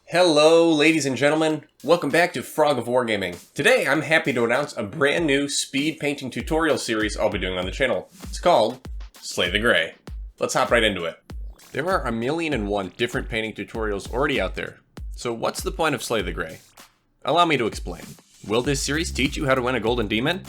Hello ladies and gentlemen, welcome back to Frog of Wargaming. Today I'm happy to announce a brand new speed painting tutorial series I'll be doing on the channel. It's called Slay the Gray. Let's hop right into it. There are 1,000,001 different painting tutorials already out there, so what's the point of Slay the Gray? Allow me to explain. Will this series teach you how to win a golden demon?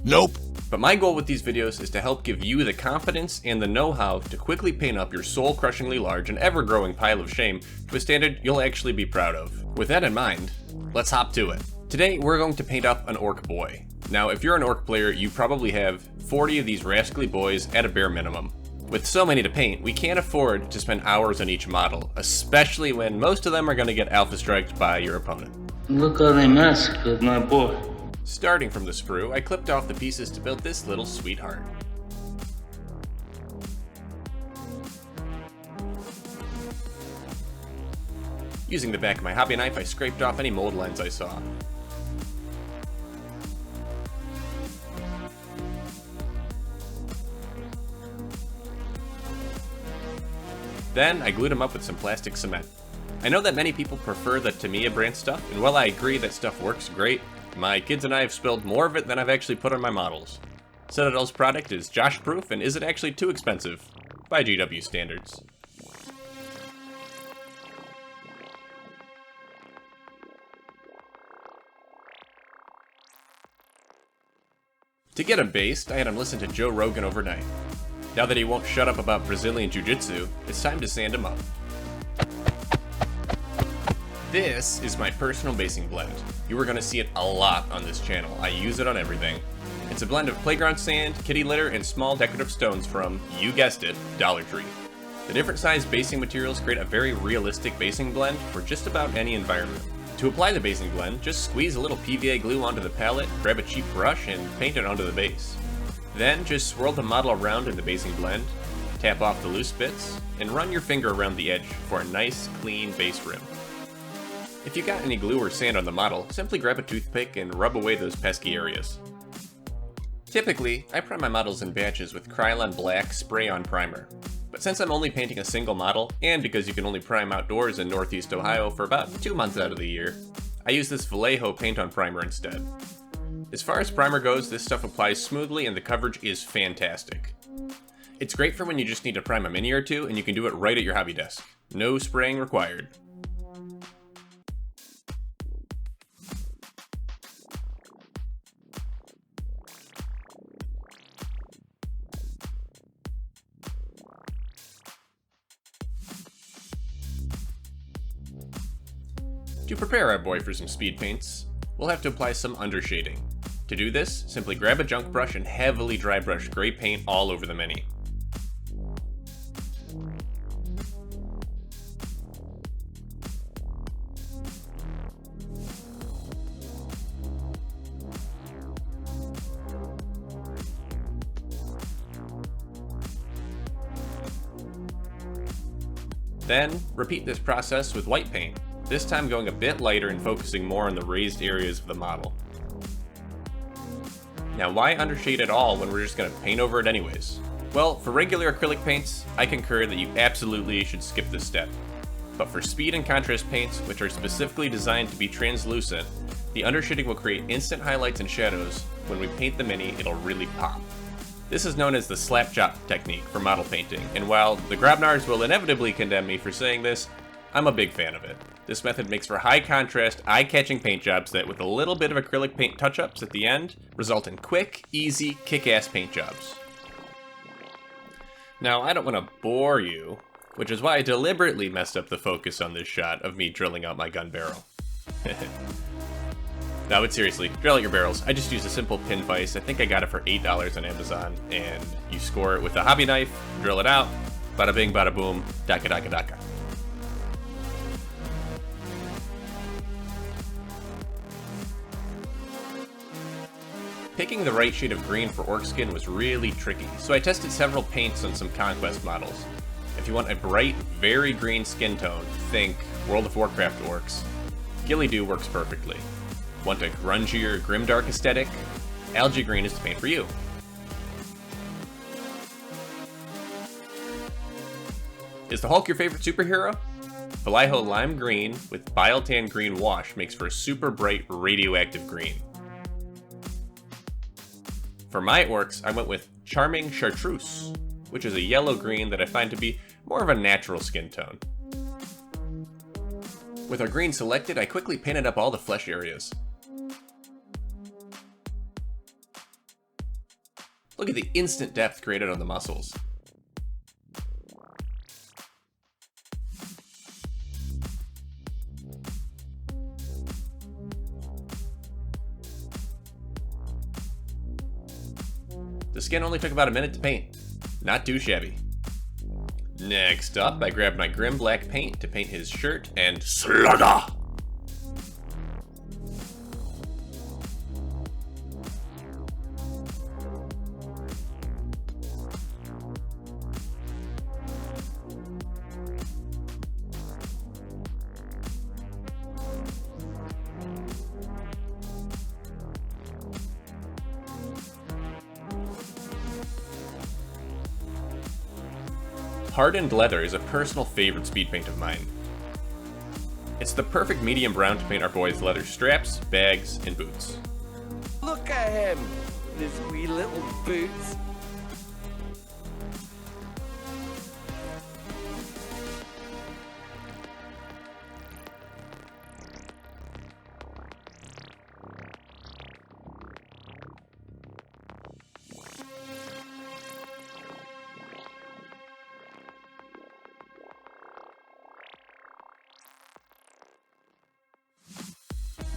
Nope. But my goal with these videos is to help give you the confidence and the know-how to quickly paint up your soul-crushingly large and ever-growing pile of shame to a standard you'll actually be proud of. With that in mind, let's hop to it. Today we're going to paint up an orc boy. Now if you're an orc player, you probably have 40 of these rascally boys at a bare minimum. With so many to paint, we can't afford to spend hours on each model, especially when most of them are going to get alpha striked by your opponent. Look how they massacred my boy. Starting from the sprue, I clipped off the pieces to build this little sweetheart. Using the back of my hobby knife, I scraped off any mold lines I saw. Then I glued them up with some plastic cement. I know that many people prefer the Tamiya brand stuff, and while I agree that stuff works great, my kids and I have spilled more of it than I've actually put on my models. Citadel's product is Josh-proof and isn't actually too expensive, by GW standards. To get him based, I had him listen to Joe Rogan overnight. Now that he won't shut up about Brazilian Jiu-Jitsu, it's time to sand him up. This is my personal basing blend. You are going to see it a lot on this channel. I use it on everything. It's a blend of playground sand, kitty litter, and small decorative stones from, you guessed it, Dollar Tree. The different sized basing materials create a very realistic basing blend for just about any environment. To apply the basing blend, just squeeze a little PVA glue onto the palette, grab a cheap brush, and paint it onto the base. Then just swirl the model around in the basing blend, tap off the loose bits, and run your finger around the edge for a nice, clean base rim. If you got any glue or sand on the model, simply grab a toothpick and rub away those pesky areas. Typically, I prime my models in batches with Krylon Black Spray-On Primer. But since I'm only painting a single model, and because you can only prime outdoors in Northeast Ohio for about 2 months out of the year, I use this Vallejo Paint-On Primer instead. As far as primer goes, this stuff applies smoothly and the coverage is fantastic. It's great for when you just need to prime a mini or two and you can do it right at your hobby desk. No spraying required. To prepare our boy for some speed paints, we'll have to apply some undershading. To do this, simply grab a junk brush and heavily dry brush gray paint all over the mini. Then, repeat this process with white paint, this time going a bit lighter and focusing more on the raised areas of the model. Now why undershade at all when we're just going to paint over it anyways? Well, for regular acrylic paints, I concur that you absolutely should skip this step. But for speed and contrast paints, which are specifically designed to be translucent, the undershading will create instant highlights and shadows. When we paint the mini, it'll really pop. This is known as the slap chop technique for model painting, and while the Grobnars will inevitably condemn me for saying this, I'm a big fan of it. This method makes for high contrast, eye-catching paint jobs that, with a little bit of acrylic paint touch-ups at the end, result in quick, easy, kick-ass paint jobs. Now, I don't want to bore you, which is why I deliberately messed up the focus on this shot of me drilling out my gun barrel. No, but seriously, drill out your barrels. I just used a simple pin vise. I think I got it for $8 on Amazon, and you score it with a hobby knife, drill it out, bada bing, bada boom, daka daka daka. Picking the right shade of green for orc skin was really tricky, so I tested several paints on some Conquest models. If you want a bright, very green skin tone, think World of Warcraft orcs. Ghillie Dhu works perfectly. Want a grungier, grimdark aesthetic? Algae green is the paint for you. Is the Hulk your favorite superhero? Vallejo Lime Green with Biotan Green Wash makes for a super bright radioactive green. For my orcs, I went with Charming Chartreuse, which is a yellow green that I find to be more of a natural skin tone. With our green selected, I quickly painted up all the flesh areas. Look at the instant depth created on the muscles. The skin only took about a minute to paint. Not too shabby. Next up, I grabbed my Grim Black paint to paint his shirt and Slugger! Hardened Leather is a personal favorite speed paint of mine. It's the perfect medium brown to paint our boys' leather straps, bags, and boots. Look at him! His wee little boots.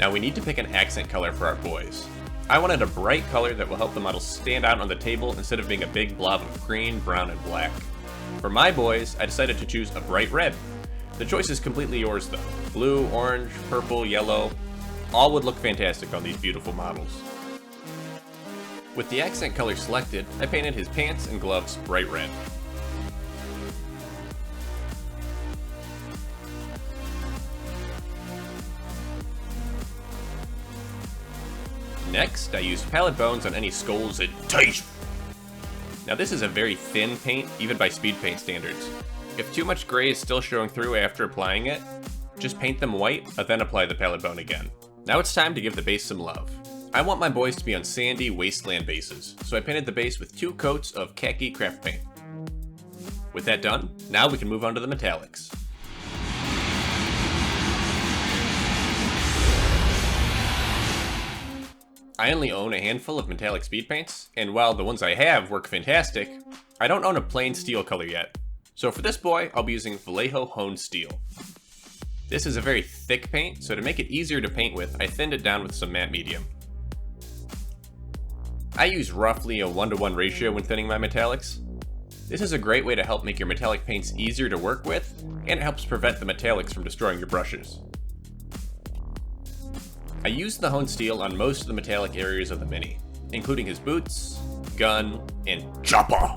Now we need to pick an accent color for our boys. I wanted a bright color that will help the model stand out on the table instead of being a big blob of green, brown, and black. For my boys, I decided to choose a bright red. The choice is completely yours though. Blue, orange, purple, yellow, all would look fantastic on these beautiful models. With the accent color selected, I painted his pants and gloves bright red. Next, I used palette bones on any skulls and teeth. Now this is a very thin paint, even by speed paint standards. If too much gray is still showing through after applying it, just paint them white, but then apply the palette bone again. Now it's time to give the base some love. I want my boys to be on sandy wasteland bases, so I painted the base with 2 coats of khaki craft paint. With that done, now we can move on to the metallics. I only own a handful of metallic speed paints, and while the ones I have work fantastic, I don't own a plain steel color yet. So for this boy, I'll be using Vallejo Honed Steel. This is a very thick paint, so to make it easier to paint with, I thinned it down with some matte medium. I use roughly a 1:1 ratio when thinning my metallics. This is a great way to help make your metallic paints easier to work with, and it helps prevent the metallics from destroying your brushes. I used the honed steel on most of the metallic areas of the Mini, including his boots, gun, and chopper.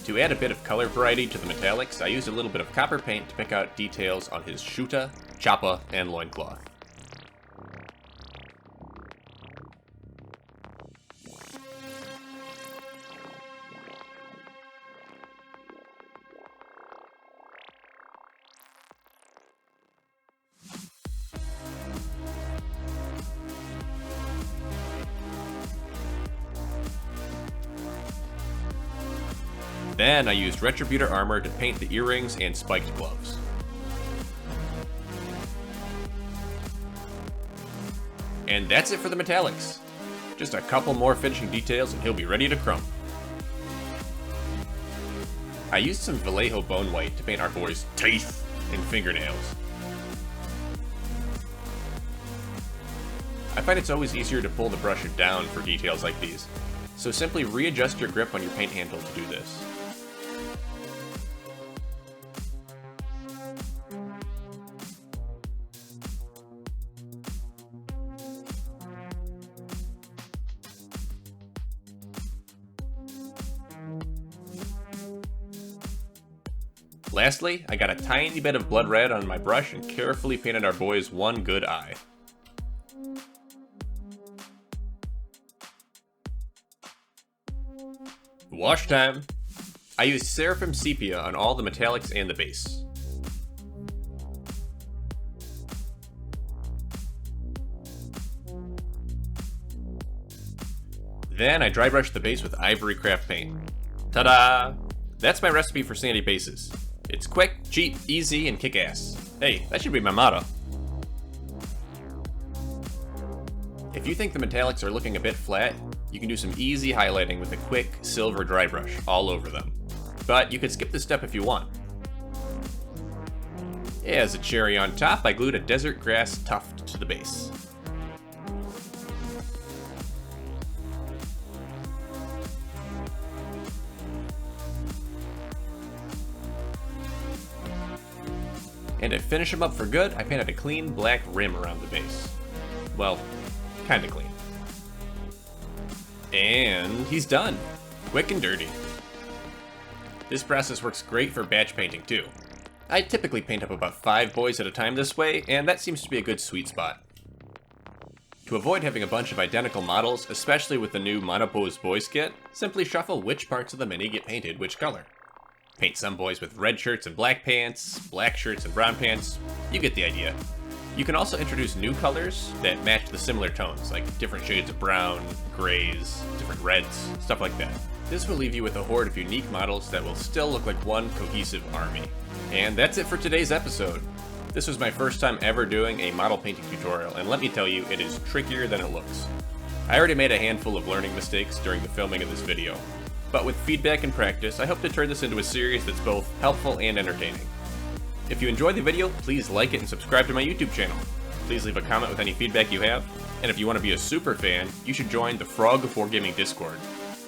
To add a bit of color variety to the metallics, I used a little bit of copper paint to pick out details on his shuta, choppa, and loincloth. Then I used Retributor armor to paint the earrings and spiked gloves. And that's it for the metallics. Just a couple more finishing details and he'll be ready to crumb. I used some Vallejo Bone White to paint our boy's teeth and fingernails. I find it's always easier to pull the brush down for details like these, so simply readjust your grip on your paint handle to do this. Lastly, I got a tiny bit of blood red on my brush and carefully painted our boys one good eye. Wash time! I used Seraphim Sepia on all the metallics and the base. Then I dry brushed the base with Ivory Craft paint. Ta-da! That's my recipe for sandy bases. It's quick, cheap, easy, and kick-ass. Hey, that should be my motto. If you think the metallics are looking a bit flat, you can do some easy highlighting with a quick silver dry brush all over them. But you could skip this step if you want. As a cherry on top, I glued a desert grass tuft to the base. And to finish him up for good, I painted a clean black rim around the base. Well, kinda clean. And he's done. Quick and dirty. This process works great for batch painting too. I typically paint up about 5 boys at a time this way, and that seems to be a good sweet spot. To avoid having a bunch of identical models, especially with the new Monopose Boys kit, simply shuffle which parts of the mini get painted which color. Paint some boys with red shirts and black pants, black shirts and brown pants, you get the idea. You can also introduce new colors that match the similar tones, like different shades of brown, grays, different reds, stuff like that. This will leave you with a horde of unique models that will still look like one cohesive army. And that's it for today's episode. This was my first time ever doing a model painting tutorial, and let me tell you, it is trickier than it looks. I already made a handful of learning mistakes during the filming of this video, but with feedback and practice, I hope to turn this into a series that's both helpful and entertaining. If you enjoyed the video, please like it and subscribe to my YouTube channel. Please leave a comment with any feedback you have, and if you want to be a super fan, you should join the Frog of Wargaming Discord.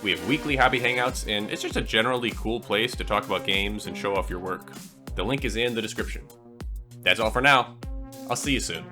We have weekly hobby hangouts, and it's just a generally cool place to talk about games and show off your work. The link is in the description. That's all for now. I'll see you soon.